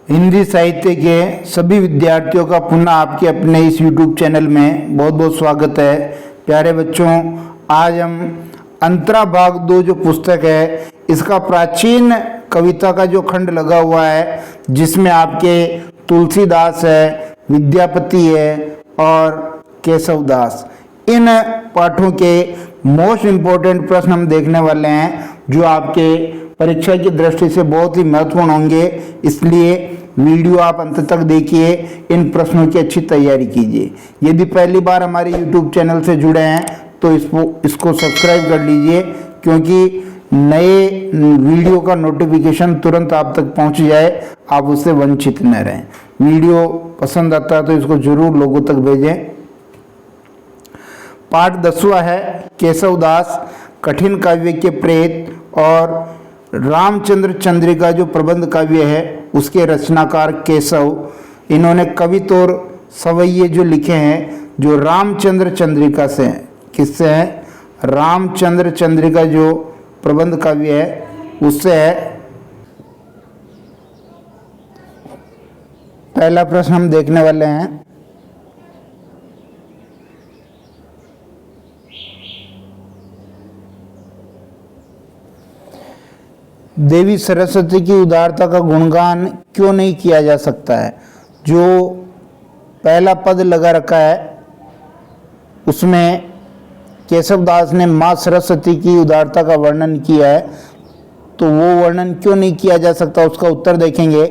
हिंदी साहित्य के सभी विद्यार्थियों का पुनः आपके अपने इस YouTube चैनल में बहुत बहुत स्वागत है। प्यारे बच्चों, आज हम अंतरा भाग 2 जो पुस्तक है इसका प्राचीन कविता का जो खंड लगा हुआ है, जिसमें आपके तुलसीदास है, विद्यापति है और केशवदास, इन पाठों के मोस्ट इम्पोर्टेंट प्रश्न हम देखने वाले हैं जो आपके परीक्षा की दृष्टि से बहुत ही महत्वपूर्ण होंगे। इसलिए वीडियो आप अंत तक देखिए, इन प्रश्नों की अच्छी तैयारी कीजिए। यदि पहली बार हमारे YouTube चैनल से जुड़े हैं तो इसको सब्सक्राइब कर लीजिए, क्योंकि नए वीडियो का नोटिफिकेशन तुरंत आप तक पहुंच जाए, आप उससे वंचित न रहें। वीडियो पसंद आता है तो इसको जरूर लोगों तक भेजें। पाठ 10वां है केशवदास कठिन काव्य के प्रेत, और रामचंद्र चंद्रिका जो प्रबंध काव्य है उसके रचनाकार केशव, इन्होंने कवित्व और सवैये जो लिखे हैं जो रामचंद्र चंद्रिका से हैं। किससे हैं? रामचंद्र चंद्रिका जो प्रबंध काव्य है उससे है। पहला प्रश्न हम देखने वाले हैं। देवी सरस्वती की उदारता का गुणगान क्यों नहीं किया जा सकता है? जो पहला पद लगा रखा है उसमें केशवदास ने माँ सरस्वती की उदारता का वर्णन किया है, तो वो वर्णन क्यों नहीं किया जा सकता उसका उत्तर देखेंगे।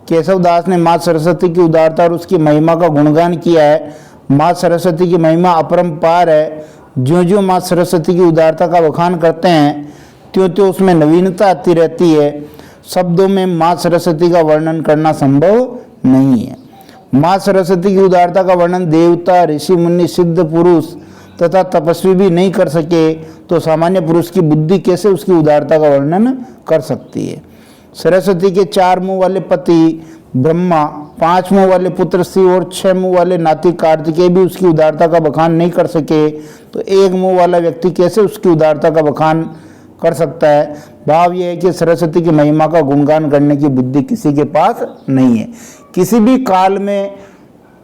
केशवदास ने माँ सरस्वती की उदारता और उसकी महिमा का गुणगान किया है। माँ सरस्वती की महिमा अपरंपार है। ज्यों ज्यों माँ सरस्वती की उदारता का बखान करते हैं त्यों त्यों उसमें नवीनता आती रहती है। शब्दों में माँ सरस्वती का वर्णन करना संभव नहीं है। माँ सरस्वती की उदारता का वर्णन देवता, ऋषि मुनि, सिद्ध पुरुष तथा तपस्वी भी नहीं कर सके, तो सामान्य पुरुष की बुद्धि कैसे उसकी उदारता का वर्णन कर सकती है। सरस्वती के 4 मुंह वाले पति ब्रह्मा, 5 मुंह वाले पुत्र शिव और 6 मुंह वाले नाती कार्तिकेय भी उसकी उदारता का बखान नहीं कर सके, तो 1 मुंह वाला व्यक्ति कैसे उसकी उदारता का बखान कर सकता है। भाव यह है कि सरस्वती की महिमा का गुणगान करने की बुद्धि किसी के पास नहीं है। किसी भी काल में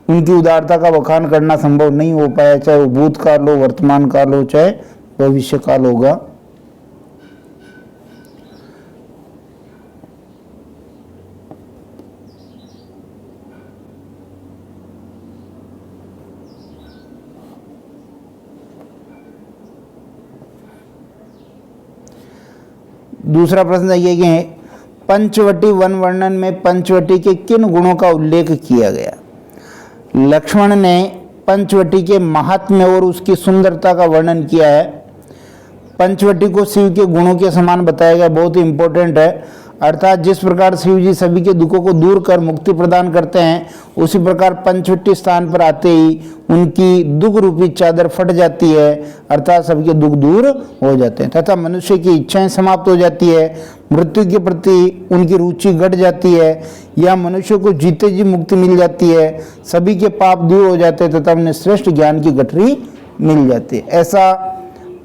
उनकी उदारता का बखान करना संभव नहीं हो पाया, चाहे वो भूतकाल हो, वर्तमान काल हो, चाहे भविष्य काल होगा। दूसरा प्रश्न ये कि पंचवटी वन वर्णन में पंचवटी के किन गुणों का उल्लेख किया गया? लक्ष्मण ने पंचवटी के महात्म्य और उसकी सुंदरता का वर्णन किया है। पंचवटी को शिव के गुणों के समान बताया गया, बहुत ही इंपॉर्टेंट है। अर्थात जिस प्रकार शिव जी सभी के दुखों को दूर कर मुक्ति प्रदान करते हैं, उसी प्रकार पंचवटी स्थान पर आते ही उनकी दुख रूपी चादर फट जाती है, अर्थात सबके दुख दूर हो जाते हैं तथा मनुष्य की इच्छाएं समाप्त हो जाती है। मृत्यु के प्रति उनकी रुचि घट जाती है, या मनुष्य को जीते जी मुक्ति मिल जाती है। सभी के पाप दूर हो जाते हैं तथा उन्हें श्रेष्ठ ज्ञान की गठरी मिल जाती है। ऐसा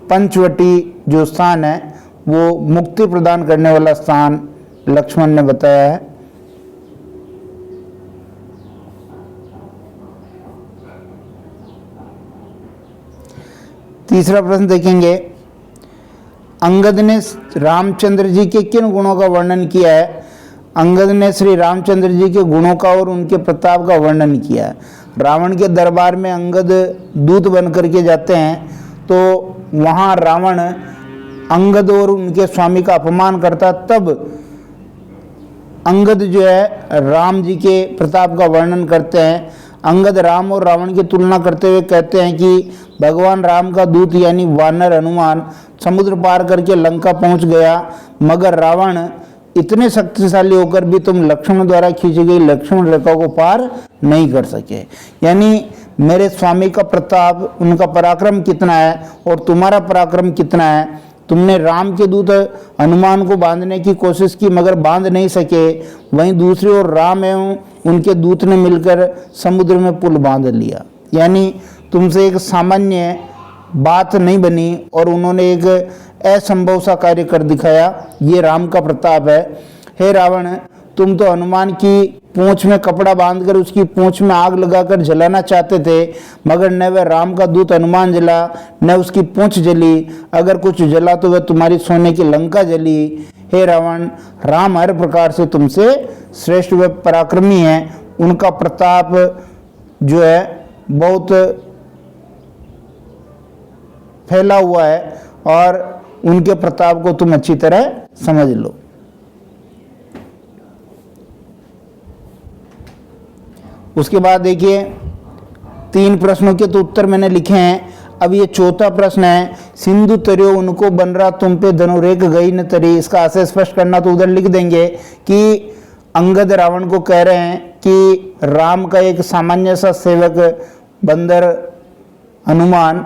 पंचवटी जो स्थान है वो मुक्ति प्रदान करने वाला स्थान लक्ष्मण ने बताया है। तीसरा प्रश्न देखेंगे, अंगद ने रामचंद्र जी के किन गुणों का वर्णन किया है? अंगद ने श्री रामचंद्र जी के गुणों का और उनके प्रताप का वर्णन किया है। रावण के दरबार में अंगद दूत बन करके जाते हैं, तो वहाँ रावण अंगद और उनके स्वामी का अपमान करता, तब अंगद जो है राम जी के प्रताप का वर्णन करते हैं। अंगद राम और रावण की तुलना करते हुए कहते हैं कि भगवान राम का दूत यानी वानर हनुमान समुद्र पार करके लंका पहुंच गया, मगर रावण इतने शक्तिशाली होकर भी तुम लक्ष्मण द्वारा खींची गई लक्ष्मण रेखा को पार नहीं कर सके। यानी मेरे स्वामी का प्रताप, उनका पराक्रम कितना है और तुम्हारा पराक्रम कितना है। तुमने राम के दूत हनुमान को बांधने की कोशिश की मगर बांध नहीं सके, वहीं दूसरी ओर राम एवं उनके दूत ने मिलकर समुद्र में पुल बांध लिया। यानी तुमसे एक सामान्य बात नहीं बनी और उन्होंने एक असंभव सा कार्य कर दिखाया। ये राम का प्रताप है। हे रावण, तुम तो हनुमान की पूंछ में कपड़ा बांधकर उसकी पूंछ में आग लगाकर जलाना चाहते थे, मगर न वह राम का दूत हनुमान जला न उसकी पूंछ जली। अगर कुछ जला तो वह तुम्हारी सोने की लंका जली। हे रावण, राम हर प्रकार से तुमसे श्रेष्ठ व पराक्रमी हैं। उनका प्रताप जो है बहुत फैला हुआ है और उनके प्रताप को तुम अच्छी तरह समझ लो। उसके बाद देखिए 3 प्रश्नों के तो उत्तर मैंने लिखे हैं। अब ये चौथा प्रश्न है, सिंधु तरियो उनको बनरा तुम पे धनुरेख गई न तरी। इसका आशय स्पष्ट करना तो उधर लिख देंगे कि अंगद रावण को कह रहे हैं कि राम का एक सामान्य सा सेवक बंदर हनुमान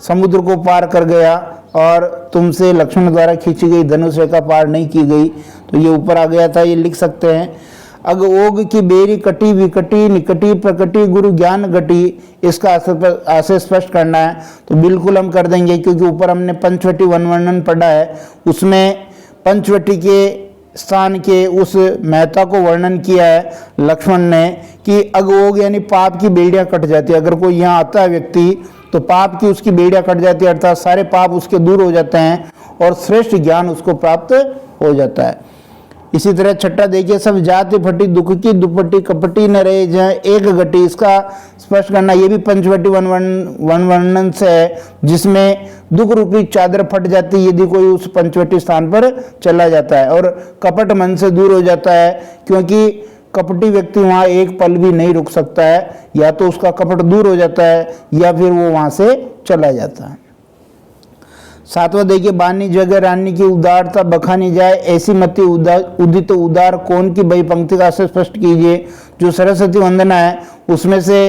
समुद्र को पार कर गया और तुमसे लक्ष्मण द्वारा खींची गई धनुष रेखा पार नहीं की गई, तो ये ऊपर आ गया था, ये लिख सकते हैं। अग ओग की बेरी कटी विकटी निकटी प्रकटी गुरु ज्ञान घटी, इसका आशय स्पष्ट करना है तो बिल्कुल हम कर देंगे, क्योंकि ऊपर हमने पंचवटी वन वर्णन पढ़ा है, उसमें पंचवटी के स्थान के उस महत्ता को वर्णन किया है लक्ष्मण ने कि अग ओग यानी पाप की बेड़ियां कट जाती है। अगर कोई यहाँ आता है व्यक्ति तो पाप की उसकी बेड़ियां कट जाती है, अर्थात सारे पाप उसके दूर हो जाते हैं और श्रेष्ठ ज्ञान उसको प्राप्त हो जाता है। इसी तरह छठा देखिए, सब जाति फटी दुख की दुपट्टी कपटी न रहे जहाँ एक घटी, इसका स्पष्ट करना, ये भी पंचवटी वन वर्णन से है, जिसमें दुख रूपी चादर फट जाती है यदि कोई उस पंचवटी स्थान पर चला जाता है, और कपट मन से दूर हो जाता है, क्योंकि कपटी व्यक्ति वहाँ एक पल भी नहीं रुक सकता है, या तो उसका कपट दूर हो जाता है या फिर वो वहाँ से चला जाता है। 7वां देखिए, बानी जगह रानी की उदारता बखानी जाए, ऐसी मति उदित उदार कौन की बई, पंक्ति का स्पष्ट कीजिए। जो सरस्वती वंदना है उसमें से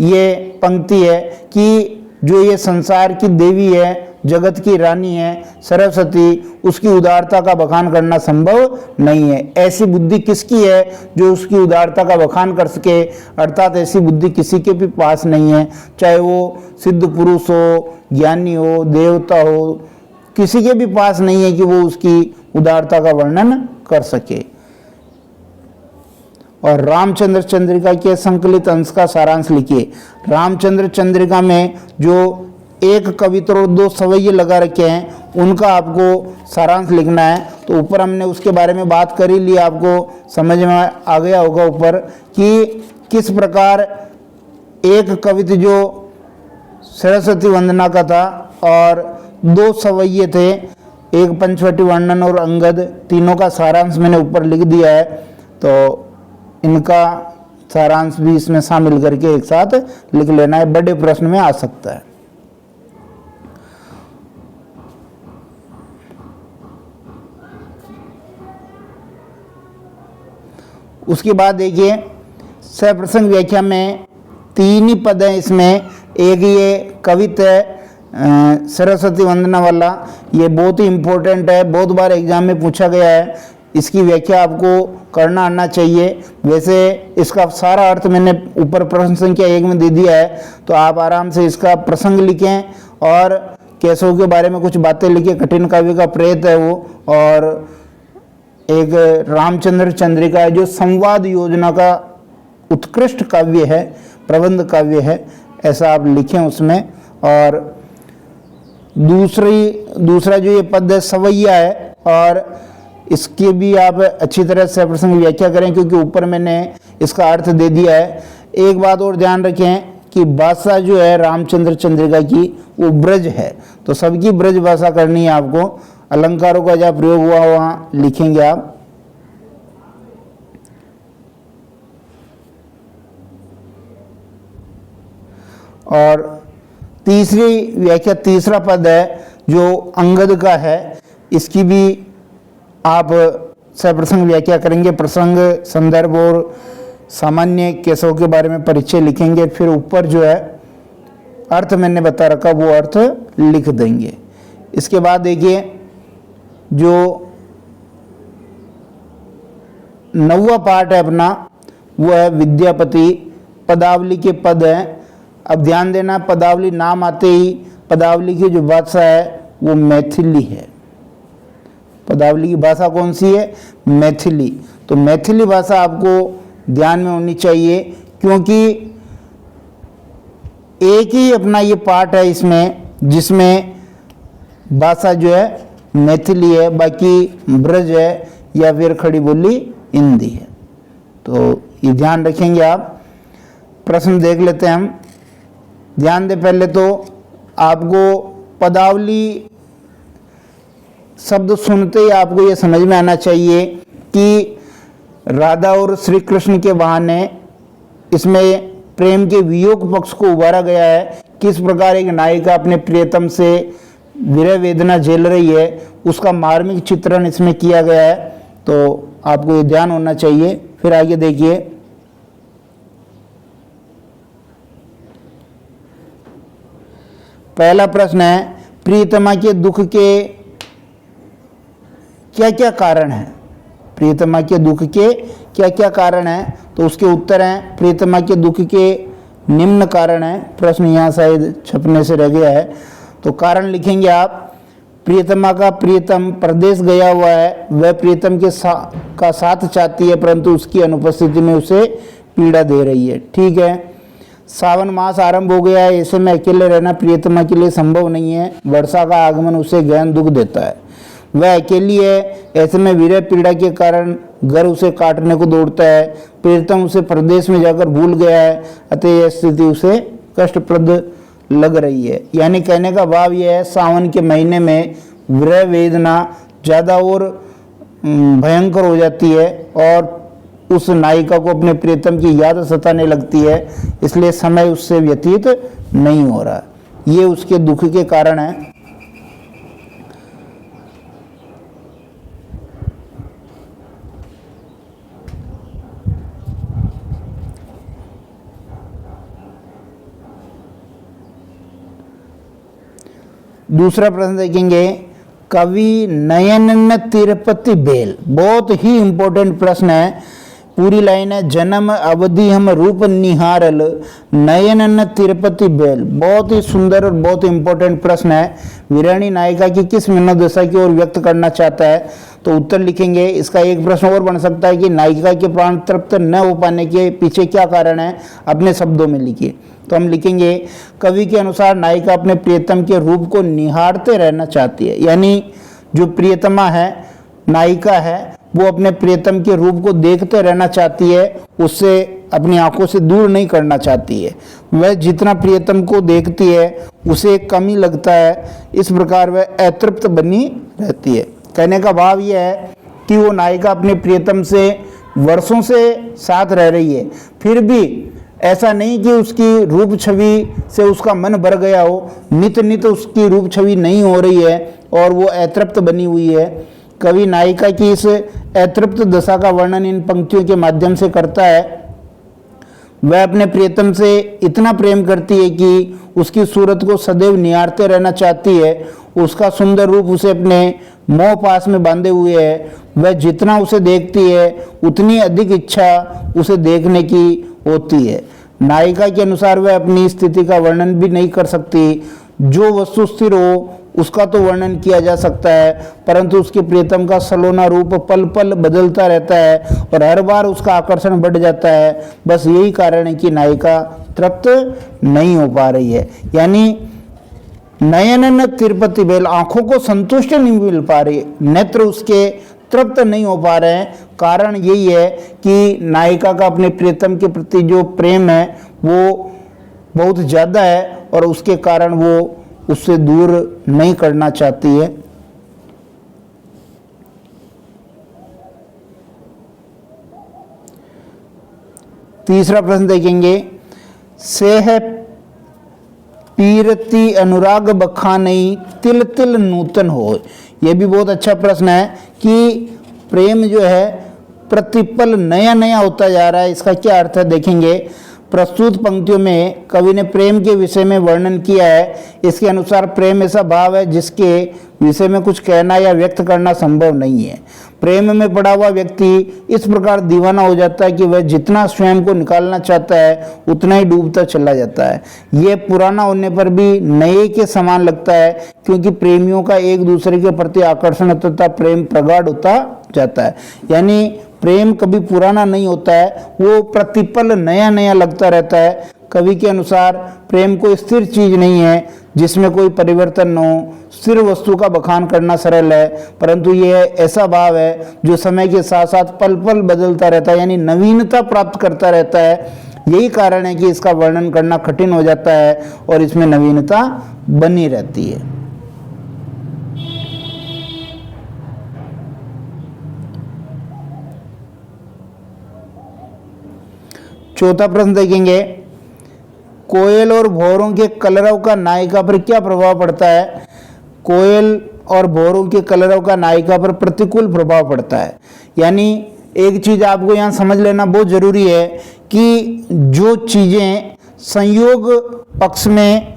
ये पंक्ति है कि जो ये संसार की देवी है, जगत की रानी है सरस्वती, उसकी उदारता का बखान करना संभव नहीं है। ऐसी बुद्धि किसकी है जो उसकी उदारता का बखान कर सके, अर्थात ऐसी बुद्धि किसी के भी पास नहीं है, चाहे वो सिद्ध पुरुष हो, ज्ञानी हो, देवता हो, किसी के भी पास नहीं है कि वो उसकी उदारता का वर्णन कर सके। और रामचंद्र चंद्रिका के संकलित अंश का सारांश लिखिए। रामचंद्र चंद्रिका में जो एक कवित्र और 2 सवैये लगा रखे हैं उनका आपको सारांश लिखना है। तो ऊपर हमने उसके बारे में बात कर ही ली, आपको समझ में आ गया होगा ऊपर कि किस प्रकार एक कवित्र जो सरस्वती वंदना का था और 2 सवैये थे, एक पंचवटी वर्णन और अंगद, तीनों का सारांश मैंने ऊपर लिख दिया है, तो इनका सारांश भी इसमें शामिल करके एक साथ लिख लेना है, बड़े प्रश्न में आ सकता है। उसके बाद देखिए सप्रसंग व्याख्या में 3 ही पद हैं इसमें, एक ये कवित है सरस्वती वंदना वाला, ये बहुत ही इम्पोर्टेंट है, बहुत बार एग्जाम में पूछा गया है, इसकी व्याख्या आपको करना आना चाहिए। वैसे इसका सारा अर्थ मैंने ऊपर प्रश्न संख्या 1 में दे दिया है, तो आप आराम से इसका प्रसंग लिखें और केशव के बारे में कुछ बातें लिखें, कठिन काव्य का प्रेत है वो, और एक रामचंद्र चंद्रिका है जो संवाद योजना का उत्कृष्ट काव्य है, प्रबंध काव्य है, ऐसा आप लिखें उसमें। और दूसरा जो ये पद है सवैया है, और इसकी भी आप अच्छी तरह से प्रसंग व्याख्या करें, क्योंकि ऊपर मैंने इसका अर्थ दे दिया है। एक बात और ध्यान रखें कि भाषा जो है रामचंद्र चंद्रिका की वो ब्रज है, तो सबकी ब्रज भाषा करनी है आपको। अलंकारों का जहाँ प्रयोग हुआ वहाँ लिखेंगे आप। और तीसरी व्याख्या, तीसरा पद है जो अंगद का है, इसकी भी आप सप्रसंग व्याख्या करेंगे, प्रसंग, संदर्भ और सामान्य केशव के बारे में परिचय लिखेंगे, फिर ऊपर जो है अर्थ मैंने बता रखा वो अर्थ लिख देंगे। इसके बाद देखिए जो 9वां पार्ट है अपना, वो है विद्यापति, पदावली के पद हैं। अब ध्यान देना, पदावली नाम आते ही पदावली की जो भाषा है वो मैथिली है। पदावली की भाषा कौन सी है? मैथिली। तो मैथिली भाषा आपको ध्यान में होनी चाहिए, क्योंकि एक ही अपना ये पार्ट है इसमें जिसमें भाषा जो है मैथिली है, बाकी ब्रज है या फिर खड़ी बोली हिंदी है। तो ये ध्यान रखेंगे आप। प्रश्न देख लेते हैं हम। ध्यान दें, पहले तो आपको पदावली शब्द सुनते ही आपको ये समझ में आना चाहिए कि राधा और श्री कृष्ण के बहाने इसमें प्रेम के वियोग पक्ष को उभारा गया है। किस प्रकार एक नायिका अपने प्रियतम से विरह वेदना झेल रही है, उसका मार्मिक चित्रण इसमें किया गया है। तो आपको ये ध्यान होना चाहिए। फिर आगे देखिए, पहला प्रश्न है, प्रियतमा के दुख के क्या क्या कारण हैं? प्रियतमा के दुख के क्या क्या कारण हैं? तो उसके उत्तर हैं, प्रियतमा के दुख के निम्न कारण हैं। प्रश्न यहाँ शायद छपने से रह गया है, तो कारण लिखेंगे आप। प्रियतमा का प्रियतम प्रदेश गया हुआ है, वह प्रियतम के का साथ चाहती है, परंतु उसकी अनुपस्थिति में उसे पीड़ा दे रही है। ठीक है। सावन मास आरंभ हो गया है, ऐसे में अकेले रहना प्रियतमा के लिए संभव नहीं है। वर्षा का आगमन उसे गहन दुख देता है। वह अकेली है, ऐसे में विरह पीड़ा के कारण घर उसे काटने को दौड़ता है। प्रियतम उसे प्रदेश में जाकर भूल गया है, अतः यह स्थिति उसे कष्टप्रद लग रही है। यानी कहने का भाव यह है, सावन के महीने में विरह वेदना ज़्यादा और भयंकर हो जाती है और उस नायिका को अपने प्रियतम की याद सताने लगती है, इसलिए समय उससे व्यतीत नहीं हो रहा। ये उसके दुख के कारण है। दूसरा प्रश्न देखेंगे, कवि नयन तिरुपति बेल। बहुत ही इंपॉर्टेंट प्रश्न है। पूरी लाइन है, जन्म अवधि हम रूप निहारल नयन तिरुपति बेल। बहुत ही सुंदर और बहुत इंपॉर्टेंट प्रश्न है। विरणी नायिका की किस मनोदशा की ओर व्यक्त करना चाहता है? तो उत्तर लिखेंगे। इसका एक प्रश्न और बन सकता है कि नायिका के प्राण तृप्त न हो पाने के पीछे क्या कारण है? अपने शब्दों में लिखिए। तो हम लिखेंगे, कवि के अनुसार नायिका अपने प्रियतम के रूप को निहारते रहना चाहती है। यानी जो प्रियतमा है, नायिका है, वो अपने प्रियतम के रूप को देखते रहना चाहती है, उससे अपनी आंखों से दूर नहीं करना चाहती है। वह जितना प्रियतम को देखती है उसे कमी लगता है, इस प्रकार वह अतृप्त बनी रहती है। कहने का भाव यह है कि वो नायिका अपने प्रियतम से वर्षों से साथ रह रही है, फिर भी ऐसा नहीं कि उसकी रूप छवि से उसका मन भर गया हो, नित नित उसकी रूप छवि नहीं हो रही है और वो अतृप्त बनी हुई है। कवि नायिका की इस अतृप्त दशा का वर्णन इन पंक्तियों के माध्यम से करता है। वह अपने प्रियतम से इतना प्रेम करती है कि उसकी सूरत को सदैव निहारते रहना चाहती है। उसका सुंदर रूप उसे अपने मोह पास में बांधे हुए है। वह जितना उसे देखती है उतनी अधिक इच्छा उसे देखने की होती है। नायिका के अनुसार वह अपनी स्थिति का वर्णन भी नहीं कर सकती। जो वस्तु स्थिर हो उसका तो वर्णन किया जा सकता है, परंतु उसके प्रियतम का सलोना रूप पल पल बदलता रहता है और हर बार उसका आकर्षण बढ़ जाता है। बस यही कारण है कि नायिका तृप्त नहीं हो पा रही है। यानी नयन तिरुपति बेल, आंखों को संतुष्ट नहीं मिल पा रही, नेत्र उसके तृप्त नहीं हो पा रहे हैं। कारण यही है कि नायिका का अपने प्रियतम के प्रति जो प्रेम है वो बहुत ज़्यादा है और उसके कारण वो उससे दूर नहीं करना चाहती है। तीसरा प्रश्न देखेंगे, सेह पीरती अनुराग बखानई तिल तिल नूतन हो। यह भी बहुत अच्छा प्रश्न है कि प्रेम जो है प्रतिपल नया नया होता जा रहा है। इसका क्या अर्थ है देखेंगे। प्रस्तुत पंक्तियों में कवि ने प्रेम के विषय में वर्णन किया है। इसके अनुसार प्रेम ऐसा भाव है जिसके विषय में कुछ कहना या व्यक्त करना संभव नहीं है। प्रेम में पड़ा हुआ व्यक्ति इस प्रकार दीवाना हो जाता है कि वह जितना स्वयं को निकालना चाहता है उतना ही डूबता चला जाता है। यह पुराना होने पर भी नए के समान लगता है, क्योंकि प्रेमियों का एक दूसरे के प्रति आकर्षण तथा प्रेम प्रगाढ़ होता जाता है। यानी प्रेम कभी पुराना नहीं होता है, वो प्रतिपल नया नया लगता रहता है। कवि के अनुसार प्रेम कोई स्थिर चीज नहीं है जिसमें कोई परिवर्तन न हो। स्थिर वस्तु का बखान करना सरल है, परंतु यह ऐसा भाव है जो समय के साथ साथ पल पल बदलता रहता है, यानी नवीनता प्राप्त करता रहता है। यही कारण है कि इसका वर्णन करना कठिन हो जाता है और इसमें नवीनता बनी रहती है। चौथा प्रश्न देखेंगे, कोयल और भौरों के कलरव का नायिका पर क्या प्रभाव पड़ता है? कोयल और भौरों के कलरव का नायिका पर प्रतिकूल प्रभाव पड़ता है। यानी एक चीज आपको यहाँ समझ लेना बहुत जरूरी है कि जो चीजें संयोग पक्ष में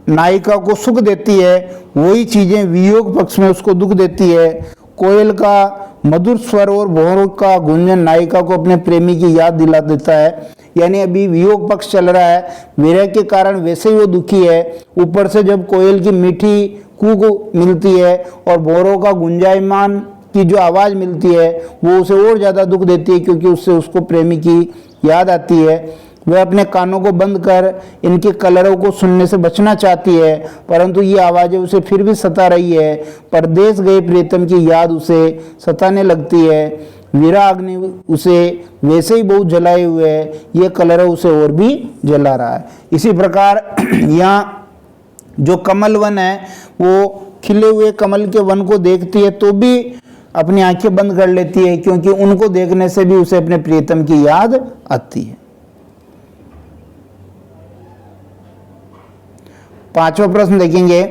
नायिका को सुख देती है वही चीजें वियोग पक्ष में उसको दुख देती है। कोयल का मधुर स्वर और भौरों का गुंजन नायिका को अपने प्रेमी की याद दिला देता है। यानी अभी वियोग पक्ष चल रहा है, विरह के कारण वैसे ही वो दुखी है, ऊपर से जब कोयल की मीठी कूक मिलती है और भौरों का गुंजायमान की जो आवाज मिलती है वो उसे और ज्यादा दुख देती है, क्योंकि उससे उसको प्रेमी की याद आती है। वह अपने कानों को बंद कर इनके कलरव को सुनने से बचना चाहती है, परंतु ये आवाजें उसे फिर भी सता रही है। परदेश गए प्रीतम की याद उसे सताने लगती है। वीरा अग्नि उसे वैसे ही बहुत जलाए हुए है, ये कलरव उसे और भी जला रहा है। इसी प्रकार यहाँ जो कमल वन है वो खिले हुए कमल के वन को देखती है तो भी अपनी आंखें बंद कर लेती है, क्योंकि उनको देखने से भी उसे अपने प्रियतम की याद आती है। पांचवा प्रश्न देखेंगे,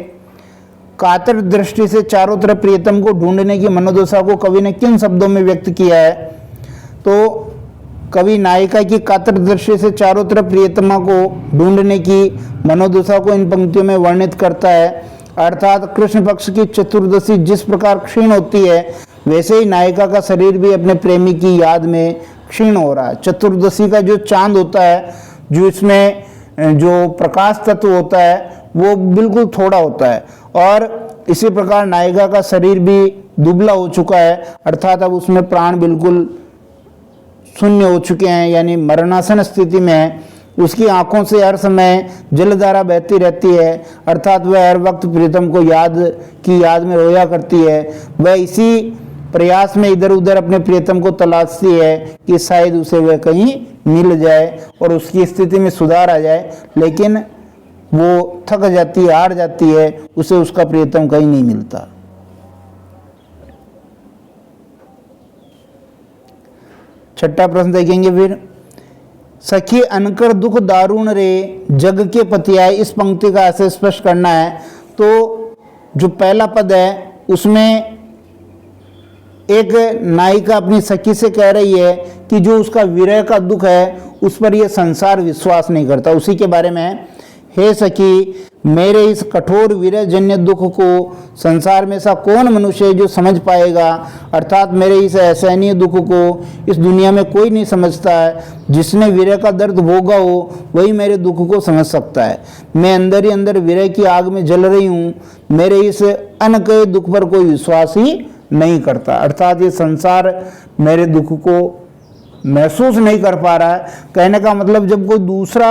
कातर दृष्टि से चारों तरफ प्रियतम को ढूंढने की मनोदशा को कवि ने किन शब्दों में व्यक्त किया है? तो कवि नायिका की कातर दृष्टि से चारों तरफ प्रियतमा को ढूंढने की मनोदशा को इन पंक्तियों में वर्णित करता है। अर्थात कृष्ण पक्ष की चतुर्दशी जिस प्रकार क्षीण होती है वैसे ही नायिका का शरीर भी अपने प्रेमी की याद में क्षीण हो रहा है। चतुर्दशी का जो चांद होता है, जो इसमें जो प्रकाश तत्व होता है वो बिल्कुल थोड़ा होता है, और इसी प्रकार नायिका का शरीर भी दुबला हो चुका है, अर्थात अब उसमें प्राण बिल्कुल शून्य हो चुके हैं, यानी मरणासन स्थिति में है। उसकी आंखों से हर समय जलधारा बहती रहती है, अर्थात वह हर वक्त प्रीतम को याद में रोया करती है। वह इसी प्रयास में इधर उधर अपने प्रीतम को तलाशती है कि शायद उसे वह कहीं मिल जाए और उसकी स्थिति में सुधार आ जाए, लेकिन वो थक जाती है, हार जाती है, उसे उसका प्रियतम कहीं नहीं मिलता। छठा प्रश्न देखेंगे फिर, सखी अनकर दुख दारुण रे जग के पतियाए, इस पंक्ति का ऐसे स्पष्ट करना है। तो जो पहला पद है उसमें एक नायिका अपनी सखी से कह रही है कि जो उसका विरह का दुख है उस पर यह संसार विश्वास नहीं करता। उसी के बारे में, हे सखी मेरे इस कठोर विरह जन्य दुख को संसार में ऐसा कौन मनुष्य है जो समझ पाएगा, अर्थात मेरे इस असहनीय दुख को इस दुनिया में कोई नहीं समझता है। जिसने विरह का दर्द भोगा हो वही मेरे दुख को समझ सकता है। मैं अंदर ही अंदर विरह की आग में जल रही हूँ, मेरे इस अनकहे दुख पर कोई विश्वास ही नहीं करता। अर्थात ये संसार मेरे दुख को महसूस नहीं कर पा रहा है। कहने का मतलब, जब कोई दूसरा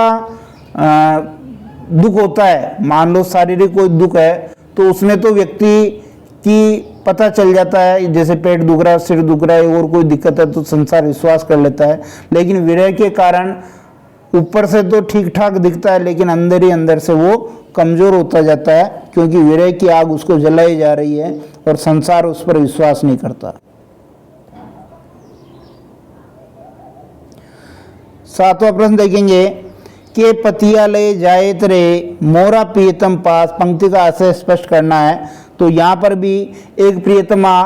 दुख होता है, मान लो शारीरिक कोई दुख है, तो उसमें तो व्यक्ति की पता चल जाता है, जैसे पेट दुख रहा है, सिर दुख रहा है और कोई दिक्कत है तो संसार विश्वास कर लेता है। लेकिन विरह के कारण ऊपर से तो ठीक ठाक दिखता है, लेकिन अंदर ही अंदर से वो कमजोर होता जाता है, क्योंकि विरह की आग उसको जलाई जा रही है और संसार उस पर विश्वास नहीं करता। सातवां प्रश्न देखेंगे, के पतिया ले जाए रे मोरा प्रियतम पास, पंक्ति का आशय स्पष्ट करना है। तो यहाँ पर भी एक प्रियतमा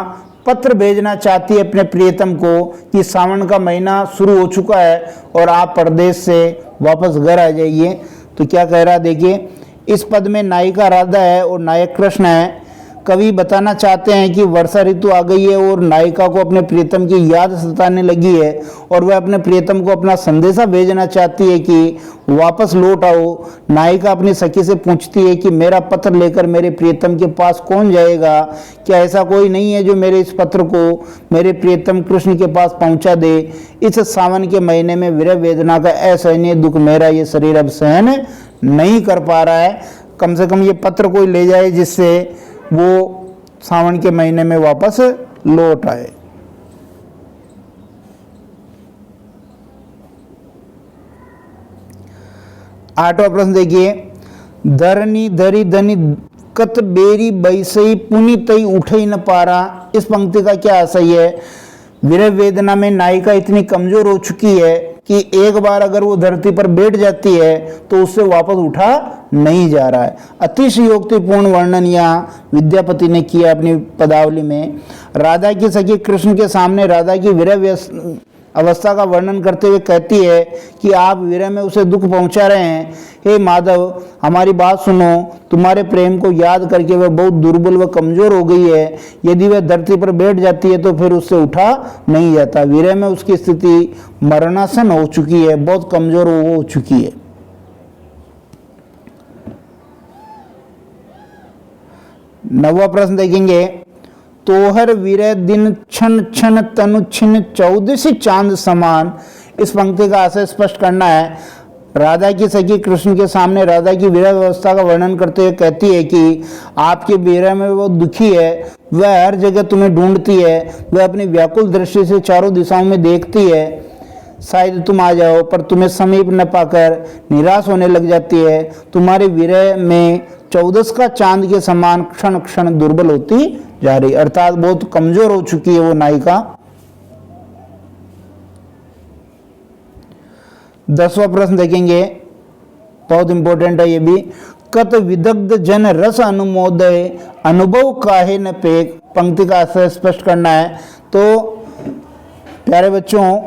पत्र भेजना चाहती है अपने प्रियतम को कि सावन का महीना शुरू हो चुका है और आप परदेश से वापस घर आ जाइए। तो क्या कह रहा है देखिए, इस पद में नायिका राधा है और नायक कृष्ण है। कवि बताना चाहते हैं कि वर्षा ऋतु आ गई है और नायिका को अपने प्रियतम की याद सताने लगी है और वह अपने प्रियतम को अपना संदेशा भेजना चाहती है कि वापस लौट आओ। नायिका अपनी सखी से पूछती है कि मेरा पत्र लेकर मेरे प्रियतम के पास कौन जाएगा? क्या ऐसा कोई नहीं है जो मेरे इस पत्र को मेरे प्रियतम कृष्ण के पास पहुंचा दे? इस सावन के महीने में विरह वेदना का असहनीय दुख मेरा ये शरीर अब सहन नहीं कर पा रहा है। कम से कम ये पत्र कोई ले जाए जिससे वो सावन के महीने में वापस लौट आए। आठवां प्रश्न देखिए, धरनी धरी धनी कत बेरी बैसई पुनि तई उठई न पारा। इस पंक्ति का क्या आशय है? विरह वेदना में नायिका इतनी कमजोर हो चुकी है कि एक बार अगर वो धरती पर बैठ जाती है तो उससे वापस उठा नहीं जा रहा है। अतिशयोक्तिपूर्ण वर्णन यहाँ विद्यापति ने किया अपनी पदावली में। राधा की सखी कृष्ण के सामने राधा की विरह अवस्था का वर्णन करते हुए कहती है कि आप विरह में उसे दुख पहुंचा रहे हैं। हे माधव, हमारी बात सुनो, तुम्हारे प्रेम को याद करके वह बहुत दुर्बल व कमजोर हो गई है। यदि वह धरती पर बैठ जाती है तो फिर उससे उठा नहीं जाता। विरह में उसकी स्थिति मरणासन हो चुकी है, बहुत कमजोर हो चुकी है। नौवां प्रश्न देखेंगे, तोहर विरह दिन क्षण क्षण तनु छिन 14 चांद समान। इस पंक्ति का आशय स्पष्ट करना है। राधा की सखी कृष्ण के सामने राधा की विरह व्यवस्था का वर्णन करते हुए कहती है कि आपके विरह में वो दुखी है, वह हर जगह तुम्हें ढूंढती है, वह अपनी व्याकुल दृष्टि से चारों दिशाओं में देखती है। शायद तुम आ जाओ पर तुम्हें समीप न पाकर निराश होने लग जाती है। तुम्हारे विरह में 14 का चांद के समान क्षण क्षण दुर्बल होती जा रही, अर्थात बहुत कमजोर हो चुकी है वो नायिका। 10वां प्रश्न देखेंगे, बहुत इंपॉर्टेंट है ये भी। कत विदग्ध जन रस अनुमोदय अनुभव काहे न पेक। पंक्ति का आशय स्पष्ट करना है। तो प्यारे बच्चों,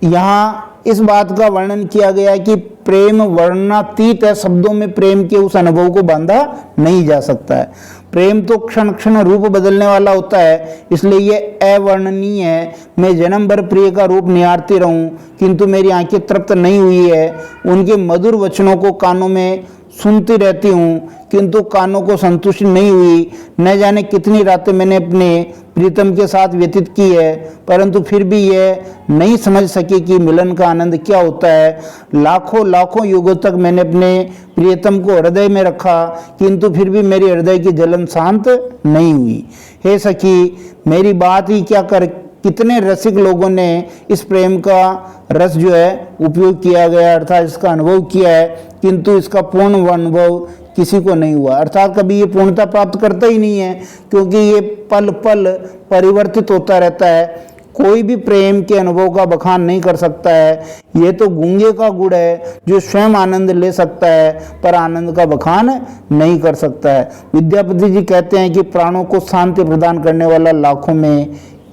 यहाँ इस बात का वर्णन किया गया कि प्रेम वर्णनातीत है, शब्दों में प्रेम के उस अनुभव को बांधा नहीं जा सकता है। प्रेम तो क्षण क्षण रूप बदलने वाला होता है, इसलिए ये अवर्णनीय है। मैं जन्म भर प्रिय का रूप निहारती रहूं किंतु मेरी आंखें तृप्त नहीं हुई है। उनके मधुर वचनों को कानों में सुनती रहती हूँ किंतु कानों को संतुष्टि नहीं हुई। न जाने कितनी रातें मैंने अपने प्रीतम के साथ व्यतीत की है, परंतु फिर भी यह नहीं समझ सकी कि मिलन का आनंद क्या होता है। लाखों लाखों युगों तक मैंने अपने प्रियतम को हृदय में रखा किंतु फिर भी मेरी हृदय की जलन शांत नहीं हुई। हे सखी, मेरी बात ही क्या कर, कितने रसिक लोगों ने इस प्रेम का रस जो है उपयोग किया गया, अर्थात इसका अनुभव किया है, किंतु इसका पूर्ण अनुभव किसी को नहीं हुआ। अर्थात कभी ये पूर्णता प्राप्त करता ही नहीं है, क्योंकि ये पल पल परिवर्तित होता रहता है। कोई भी प्रेम के अनुभव का बखान नहीं कर सकता है। ये तो गूंगे का गुड़ है जो स्वयं आनंद ले सकता है पर आनंद का बखान नहीं कर सकता है। विद्यापति जी कहते हैं कि प्राणों को शांति प्रदान करने वाला लाखों में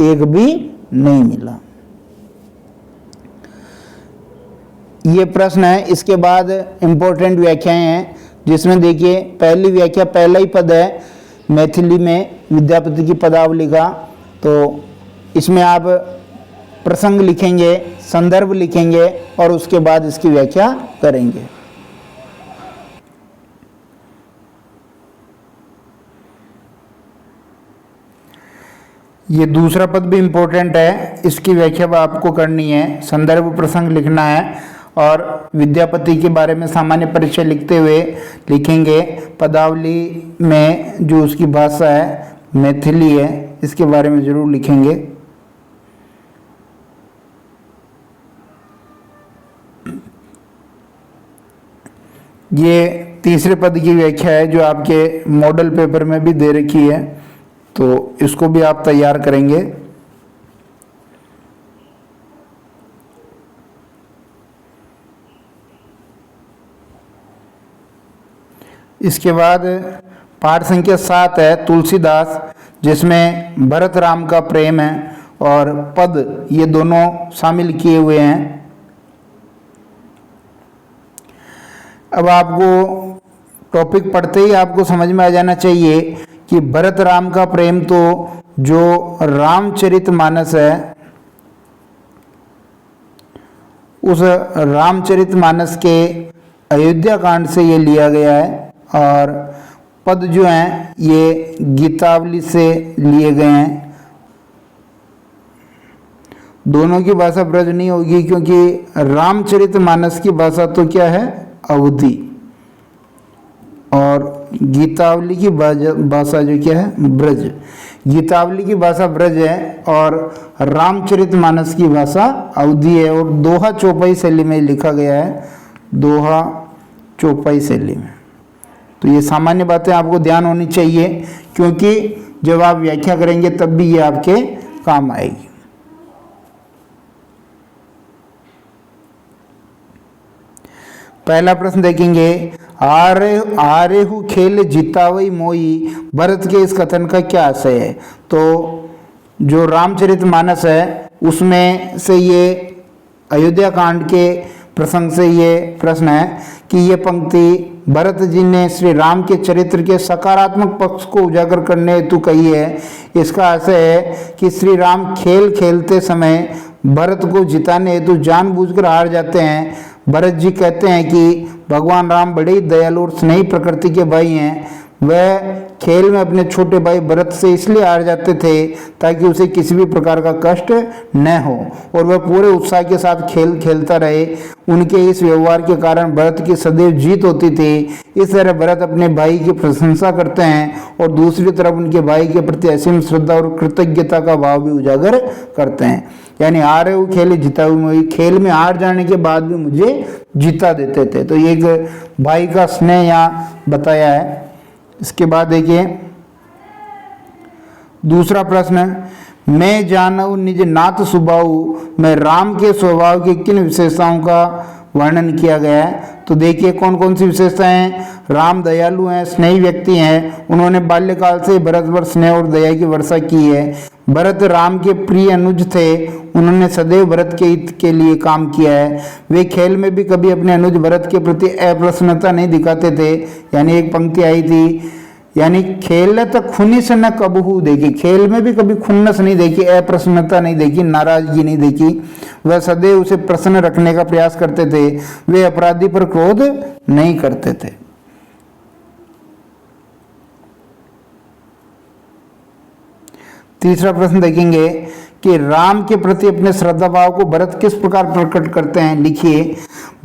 एक भी नहीं मिला। ये प्रश्न है। इसके बाद इंपॉर्टेंट व्याख्याएं हैं, जिसमें देखिए पहली व्याख्या, पहला ही पद है मैथिली में विद्यापति की पदावली का। तो इसमें आप प्रसंग लिखेंगे, संदर्भ लिखेंगे और उसके बाद इसकी व्याख्या करेंगे। ये दूसरा पद भी इम्पोर्टेंट है, इसकी व्याख्या आपको करनी है, संदर्भ प्रसंग लिखना है और विद्यापति के बारे में सामान्य परिचय लिखते हुए लिखेंगे। पदावली में जो उसकी भाषा है मैथिली है, इसके बारे में जरूर लिखेंगे। ये तीसरे पद की व्याख्या है जो आपके मॉडल पेपर में भी दे रखी है, तो इसको भी आप तैयार करेंगे। इसके बाद पाठ संख्या 7 है तुलसीदास, जिसमें भरत राम का प्रेम है और पद, ये दोनों शामिल किए हुए हैं। अब आपको टॉपिक पढ़ते ही आपको समझ में आ जाना चाहिए कि भरत राम का प्रेम तो जो रामचरितमानस है, उस रामचरितमानस के अयोध्या कांड से ये लिया गया है, और पद जो हैं ये गीतावली से लिए गए हैं। दोनों की भाषा ब्रज नहीं होगी, क्योंकि रामचरितमानस की भाषा तो क्या है, अवधी, और गीतावली की भाषा जो क्या है, ब्रज। गीतावली की भाषा ब्रज है और रामचरितमानस की भाषा अवधी है, और दोहा चौपाई शैली में लिखा गया है, दोहा चौपाई शैली में। तो ये सामान्य बातें आपको ध्यान होनी चाहिए, क्योंकि जब आप व्याख्या करेंगे तब भी ये आपके काम आएगी। पहला प्रश्न देखेंगे, आरेहु खेल जितावई मोई, भरत के इस कथन का क्या आशय है। तो जो रामचरितमानस है उसमें से ये अयोध्या कांड के प्रसंग से ये प्रश्न है कि ये पंक्ति भरत जी ने श्री राम के चरित्र के सकारात्मक पक्ष को उजागर करने हेतु कही है। इसका आशय है कि श्री राम खेल खेलते समय भरत को जिताने हेतु जानबूझकर हार जाते हैं। भरत जी कहते हैं कि भगवान राम बड़े ही दयालु और स्नेही प्रकृति के भाई हैं। वह खेल में अपने छोटे भाई भरत से इसलिए हार जाते थे ताकि उसे किसी भी प्रकार का कष्ट न हो, और वह पूरे उत्साह के साथ खेल खेलता रहे। उनके इस व्यवहार के कारण भरत की सदैव जीत होती थी। इस तरह भरत अपने भाई की प्रशंसा करते हैं और दूसरी तरफ उनके भाई के प्रति असीम श्रद्धा और कृतज्ञता का भाव भी उजागर करते हैं। यानी हारे हुए खेल जिता हुए, खेल में हार जाने के बाद भी मुझे जीता देते थे। तो ये एक भाई का स्नेह यहाँ बताया है। इसके बाद देखिए दूसरा प्रश्न, मैं जानऊ निज नाथ सुबाऊ में राम के स्वभाव की किन विशेषताओं का वर्णन किया गया है। तो देखिए कौन कौन सी विशेषताएं हैं। राम दयालु हैं, स्नेही व्यक्ति हैं, उन्होंने बाल्यकाल से भरत पर स्नेह और दया की वर्षा की है। भरत राम के प्रिय अनुज थे, उन्होंने सदैव भरत के हित के लिए काम किया है। वे खेल में भी कभी अपने अनुज भरत के प्रति अप्रसन्नता नहीं दिखाते थे। यानी एक पंक्ति आई थी, यानी खेल तक खुनिस न कबहू देखी, खेल में भी कभी खुन्नस नहीं देखी, अप्रसन्नता नहीं देखी, नाराजगी नहीं देखी। वह सदैव उसे प्रसन्न रखने का प्रयास करते थे। वे अपराधी पर क्रोध नहीं करते थे। तीसरा प्रश्न देखेंगे कि राम के प्रति अपने श्रद्धा भाव को भरत किस प्रकार प्रकट करते हैं। लिखिए,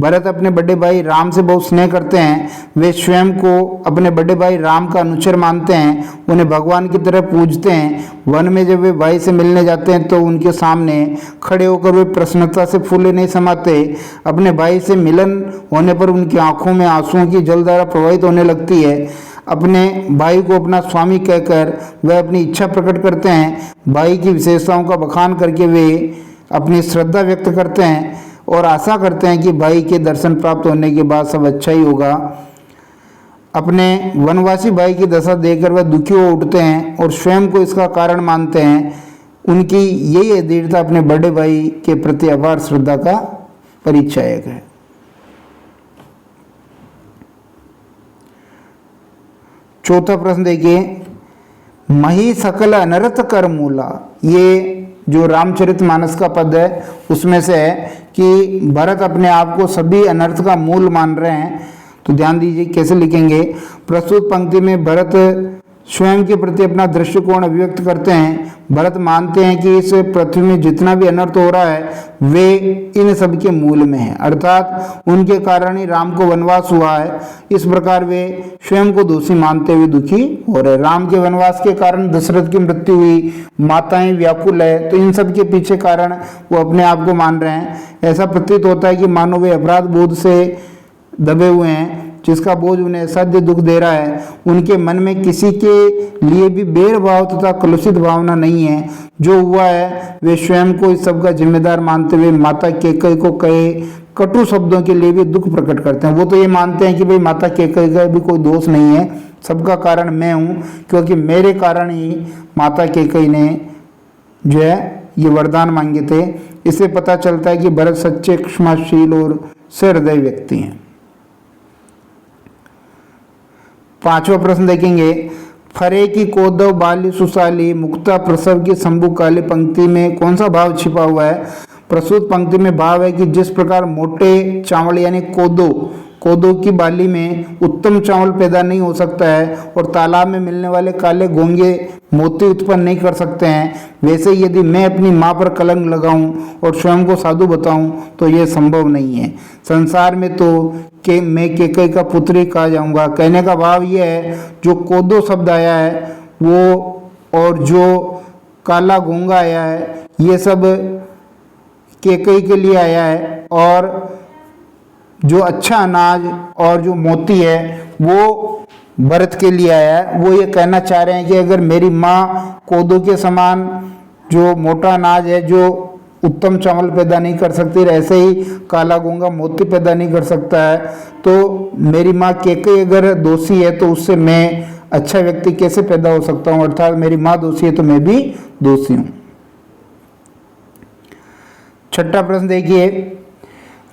भरत अपने बड़े भाई राम से बहुत स्नेह करते हैं। वे स्वयं को अपने बड़े भाई राम का अनुचर मानते हैं, उन्हें भगवान की तरह पूजते हैं। वन में जब वे भाई से मिलने जाते हैं तो उनके सामने खड़े होकर वे प्रसन्नता से फूले नहीं समाते। अपने भाई से मिलन होने पर उनकी आंखों में आंसुओं की जलधारा प्रवाहित होने लगती है। अपने भाई को अपना स्वामी कहकर वह अपनी इच्छा प्रकट करते हैं। भाई की विशेषताओं का बखान करके वे अपनी श्रद्धा व्यक्त करते हैं और आशा करते हैं कि भाई के दर्शन प्राप्त होने के बाद सब अच्छा ही होगा। अपने वनवासी भाई की दशा देखकर वह दुखी हो उठते हैं और स्वयं को इसका कारण मानते हैं। उनकी यही दृढ़ता अपने बड़े भाई के प्रति अपार श्रद्धा का परिचायक है। चौथा प्रश्न देखिए, मही सकल अनर्थ कर मूला। ये जो रामचरितमानस का पद है उसमें से है कि भरत अपने आप को सभी अनर्थ का मूल मान रहे हैं। तो ध्यान दीजिए कैसे लिखेंगे। प्रस्तुत पंक्ति में भरत स्वयं के प्रति अपना दृष्टिकोण अभिव्यक्त करते हैं। भरत मानते हैं कि इस पृथ्वी में जितना भी अनर्थ हो रहा है वे इन सब के मूल में है, अर्थात उनके कारण ही राम को वनवास हुआ है। इस प्रकार वे स्वयं को दोषी मानते हुए दुखी हो रहे। राम के वनवास के कारण दशरथ की मृत्यु हुई, माताएं व्याकुल है, तो इन सब के पीछे कारण वो अपने आप को मान रहे हैं। ऐसा प्रतीत होता है कि मानो वे अपराध बोध से दबे हुए हैं, जिसका बोझ उन्हें असाध्य दुख दे रहा है। उनके मन में किसी के लिए भी भेदभाव तथा कलुषित भावना नहीं है। जो हुआ है वे स्वयं को इस सब का जिम्मेदार मानते हुए माता कैकेयी को कहे कटु शब्दों के लिए भी दुख प्रकट करते हैं। वो तो ये मानते हैं कि भाई माता कैकेयी का भी कोई दोष नहीं है, सबका कारण मैं हूँ, क्योंकि मेरे कारण ही माता कैकेयी ने जो है ये वरदान मांगे थे। इससे पता चलता है कि भरत सच्चे क्षमाशील और सहृदय व्यक्ति हैं। 5वां प्रश्न देखेंगे, फरे की कोदव बाली सुशाली मुक्ता प्रसव की शंभु काली पंक्ति में कौन सा भाव छिपा हुआ है? प्रस्तुत पंक्ति में भाव है कि जिस प्रकार मोटे चावल यानी कोदो की बाली में उत्तम चावल पैदा नहीं हो सकता है और तालाब में मिलने वाले काले घोंगे मोती उत्पन्न नहीं कर सकते हैं, वैसे यदि मैं अपनी माँ पर कलंक लगाऊं और स्वयं को साधु बताऊं तो यह संभव नहीं है। संसार में तो मैं कैकेयी का पुत्र ही कहा जाऊंगा। कहने का भाव यह है, जो कोदो शब्द आया है वो और जो काला घोंगा आया है ये सब कैकेयी के लिए आया है, और जो अच्छा अनाज और जो मोती है वो भरत के लिए आया है। वो ये कहना चाह रहे हैं कि अगर मेरी माँ कोदो के समान जो मोटा अनाज है जो उत्तम चावल पैदा नहीं कर सकती, ऐसे ही काला घोंगा मोती पैदा नहीं कर सकता है, तो मेरी माँ कैकेयी अगर दोषी है तो उससे मैं अच्छा व्यक्ति कैसे पैदा हो सकता हूँ? अर्थात मेरी माँ दोषी है तो मैं भी दोषी हूँ। 6वां प्रश्न देखिए,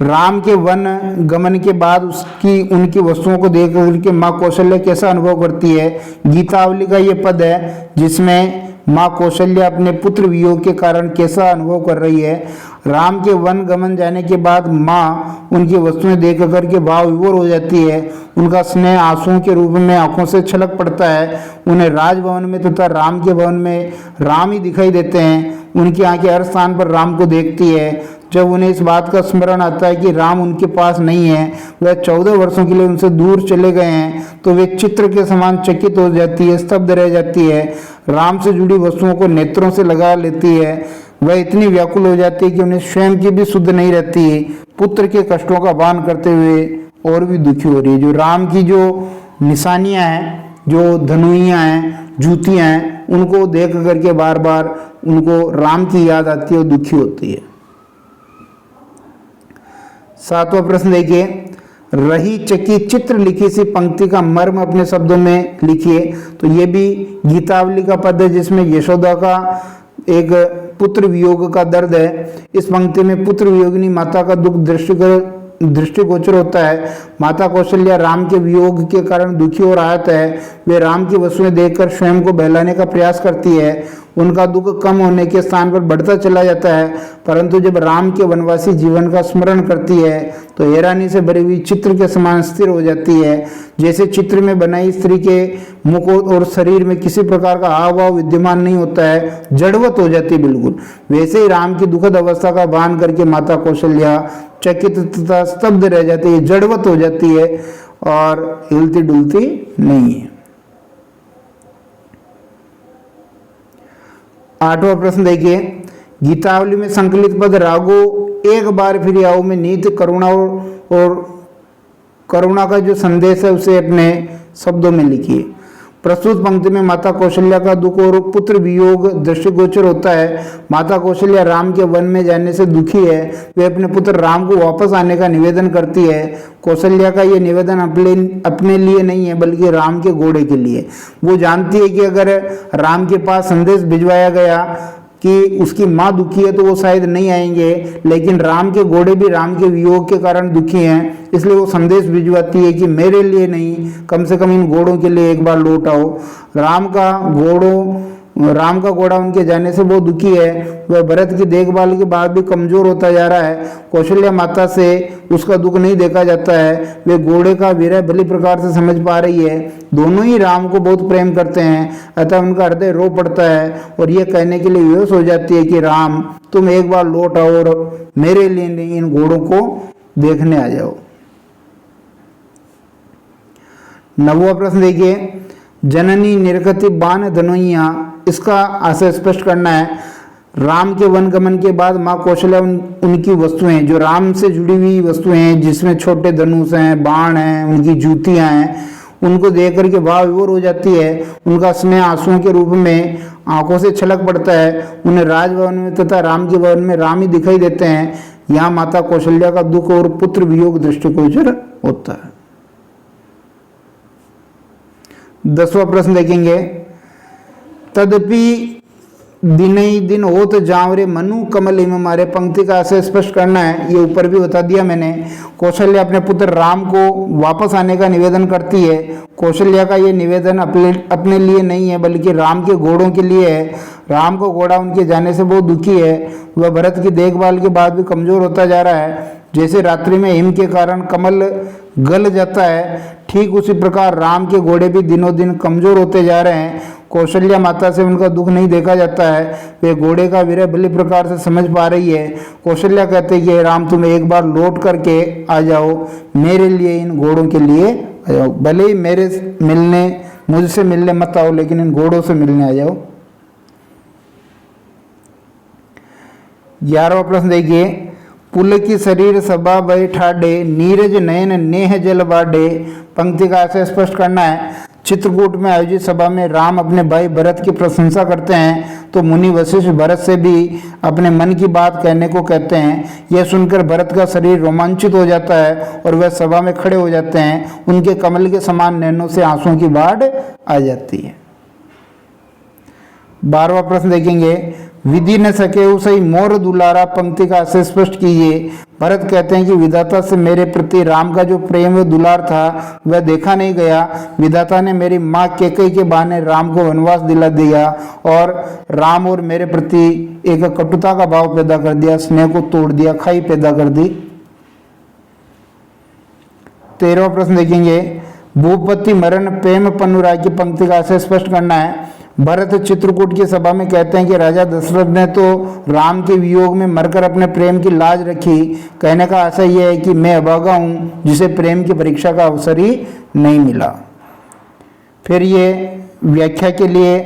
राम के वन गमन के बाद उनकी वस्तुओं को देख करके माँ कौशल्या कैसा अनुभव करती है? गीतावली का ये पद है जिसमें माँ कौशल्या अपने पुत्र वियोग के कारण कैसा अनुभव कर रही है। राम के वन गमन जाने के बाद माँ उनकी वस्तुएं देख करके भाव विभोर हो जाती है। उनका स्नेह आंसुओं के रूप में आंखों से छलक पड़ता है। उन्हें राजभवन में तथा राम के भवन में राम ही दिखाई देते हैं। उनकी आंखें हर स्थान पर राम को देखती है। जब उन्हें इस बात का स्मरण आता है कि राम उनके पास नहीं है, वह 14 वर्षों के लिए उनसे दूर चले गए हैं, तो वे चित्र के समान चकित हो जाती है, स्तब्ध रह जाती है। राम से जुड़ी वस्तुओं को नेत्रों से लगा लेती है। वह इतनी व्याकुल हो जाती है कि उन्हें स्वयं की भी सुध नहीं रहती। पुत्र के कष्टों का भान करते हुए और भी दुखी हो रही है। जो राम की जो निशानियां हैं, जो धनुइयाँ हैं, जूतियाँ हैं, उनको देख करके बार बार उनको राम की याद आती है और दुखी होती है। 7वां प्रश्न देखिए, रही चकी चित्र लिखी सी पंक्ति का मर्म अपने शब्दों में लिखिए। तो ये भी गीतावली का पद है जिसमें यशोदा का एक पुत्र वियोग का दर्द है। इस पंक्ति में पुत्र वियोगिनी माता का दुख दृष्टिगोचर होता है। माता कौशल्या राम के वियोग के कारण दुखी और आहत है। वे राम की वस्तुएं देखकर स्वयं को बहलाने का प्रयास करती है। उनका दुख कम होने के स्थान पर बढ़ता चला जाता है, परंतु जब राम के वनवासी जीवन का स्मरण करती है तो हैरानी से भरी हुई चित्र के समान स्थिर हो जाती है। जैसे चित्र में बनाई स्त्री के मुख और शरीर में किसी प्रकार का हाव भाव विद्यमान नहीं होता है, जड़वत हो जाती है बिल्कुल, वैसे ही राम की दुखद अवस्था का भान करके माता कौशल्या चकित तथा स्तब्ध रह जाती है, जड़वत हो जाती है और हिलती डुलती नहीं है। 8वां प्रश्न देखिए, गीतावली में संकलित पद रागो एक बार फिर आओ में नीत करुणा और करुणा का जो संदेश है उसे अपने शब्दों में लिखिए। प्रस्तुत पंक्ति में माता कौशल्या का दुख और पुत्र वियोग दृष्टिगोचर होता है। माता कौशल्या राम के वन में जाने से दुखी है। वे अपने पुत्र राम को वापस आने का निवेदन करती है। कौशल्या का ये निवेदन अपने लिए नहीं है बल्कि राम के घोड़े के लिए। वो जानती है कि अगर राम के पास संदेश भिजवाया गया कि उसकी माँ दुखी है तो वो शायद नहीं आएंगे, लेकिन राम के घोड़े भी राम के वियोग के कारण दुखी हैं, इसलिए वो संदेश भिजवाती है कि मेरे लिए नहीं, कम से कम इन घोड़ों के लिए एक बार लौट आओ। राम का घोड़ा उनके जाने से बहुत दुखी है। वह भरत की देखभाल के बाद भी कमजोर होता जा रहा है। कौशल्या माता से उसका दुख नहीं देखा जाता है। वे घोड़े का विरह भली प्रकार से समझ पा रही है। दोनों ही राम को बहुत प्रेम करते हैं, अतः उनका हृदय रो पड़ता है और यह कहने के लिए विवश हो जाती है कि राम तुम एक बार लौट आओ और मेरे लिए नहीं, इन घोड़ों को देखने आ जाओ। 9वां प्रश्न देखिए, जननी निर्गति बान धनुइया, इसका आशय स्पष्ट करना है। राम के वन गमन के बाद माँ कौशल्या उनकी वस्तुएं, जो राम से जुड़ी हुई वस्तुएं हैं जिसमें छोटे धनुष हैं, बाण हैं, उनकी जूतियां हैं, उनको देख करके भाव विभोर हो जाती है। उनका स्नेह आंसुओं के रूप में आंखों से छलक पड़ता है। उन्हें राजभवन में तथा राम के भवन में राम ही दिखाई देते हैं। यहाँ माता कौशल्या का दुख और पुत्र वियोग दृष्टिगोचर होता है। 10वां प्रश्न देखेंगे, तदपि दिन ही दिन होत जावरे मनु कमल हिम मारे, पंक्ति का आशय स्पष्ट करना है, ये ऊपर भी बता दिया मैंने। कौशल्या अपने पुत्र राम को वापस आने का निवेदन करती है। कौशल्या का ये निवेदन अपने लिए नहीं है बल्कि राम के घोड़ों के लिए है। राम को घोड़ा उनके जाने से बहुत दुखी है। वह भरत की देखभाल के बाद भी कमजोर होता जा रहा है। जैसे रात्रि में हिम के कारण कमल गल जाता है, ठीक उसी प्रकार राम के घोड़े भी दिनों दिन कमजोर होते जा रहे हैं। कौशल्या माता से उनका दुख नहीं देखा जाता है। वे घोड़े का विरह भली प्रकार से समझ पा रही है। कौशल्या कहते हैं कि राम तुम एक बार लौट करके आ जाओ, मेरे लिए इन घोड़ों के लिए आ जाओ। भले ही मुझसे मिलने मत आओ, लेकिन इन घोड़ों से मिलने आ जाओ। 11वां प्रश्न देखिए, पुल की शरीर सभा बैठाडे, नीरज नयन नेह जल बाडे। पंक्ति का आशय स्पष्ट करना है। चित्रकूट में आयोजित सभा में राम अपने भाई भरत की प्रशंसा करते हैं तो मुनि वशिष्ठ भरत से भी अपने मन की बात कहने को कहते हैं। यह सुनकर भरत का शरीर रोमांचित हो जाता है और वह सभा में खड़े हो जाते हैं। उनके कमल के समान नैनों से आंसुओं की बाढ़ आ जाती है। 12वां प्रश्न देखेंगे, विधि न सके उसई मोर दुलारा। पंक्ति का आशय स्पष्ट कीजिए। भरत कहते हैं कि विधाता से मेरे प्रति राम का जो प्रेम व दुलार था वह देखा नहीं गया। विधाता ने मेरी माँ कैकेयी के बहाने राम को वनवास दिला दिया और राम और मेरे प्रति एक कटुता का भाव पैदा कर दिया, स्नेह को तोड़ दिया, खाई पैदा कर दी। 13वां प्रश्न देखेंगे, भूपति मरण प्रेम पनुराग। की पंक्ति का आशय स्पष्ट करना है। भरत चित्रकूट की सभा में कहते हैं कि राजा दशरथ ने तो राम के वियोग में मरकर अपने प्रेम की लाज रखी। कहने का आशय यह है कि मैं अभागा हूँ जिसे प्रेम की परीक्षा का अवसर ही नहीं मिला। फिर ये व्याख्या के लिए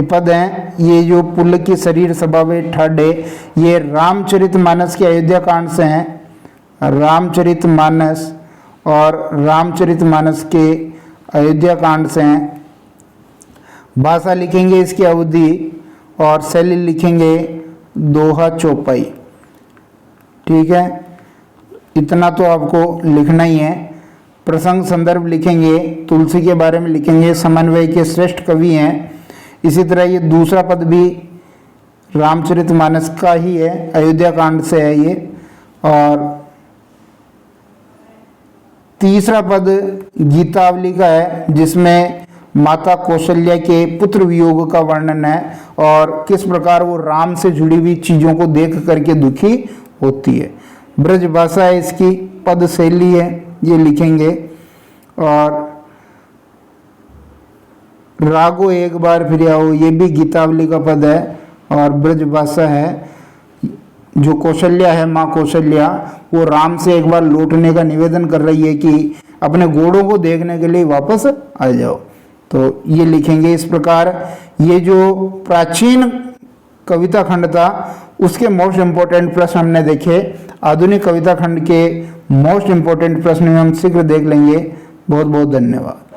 पद हैं, ये जो पुल की शरीर सभा में ठाडे, ये रामचरितमानस के अयोध्या कांड से हैं। रामचरितमानस और रामचरितमानस के अयोध्या कांड से हैं। भाषा लिखेंगे इसकी अवधि और शैली लिखेंगे दोहा चौपाई। ठीक है, इतना तो आपको लिखना ही है। प्रसंग संदर्भ लिखेंगे, तुलसी के बारे में लिखेंगे, समन्वय के श्रेष्ठ कवि हैं। इसी तरह ये दूसरा पद भी रामचरितमानस का ही है, अयोध्या कांड से है ये। और तीसरा पद गीतावली का है जिसमें माता कौशल्या के पुत्र वियोग का वर्णन है और किस प्रकार वो राम से जुड़ी हुई चीजों को देख करके दुखी होती है। ब्रज भाषा है इसकी, पद शैली है, ये लिखेंगे। और रागो एक बार फिर आओ, ये भी गीतावली का पद है और ब्रज भाषा है। जो कौशल्या है, माँ कौशल्या, वो राम से एक बार लौटने का निवेदन कर रही है कि अपने घोड़ों को देखने के लिए वापस आ जाओ, तो ये लिखेंगे इस प्रकार। ये जो प्राचीन कविता खंड था उसके मोस्ट इम्पोर्टेंट प्रश्न हमने देखे। आधुनिक कविता खंड के मोस्ट इम्पोर्टेंट प्रश्न हम शीघ्र देख लेंगे। बहुत बहुत धन्यवाद।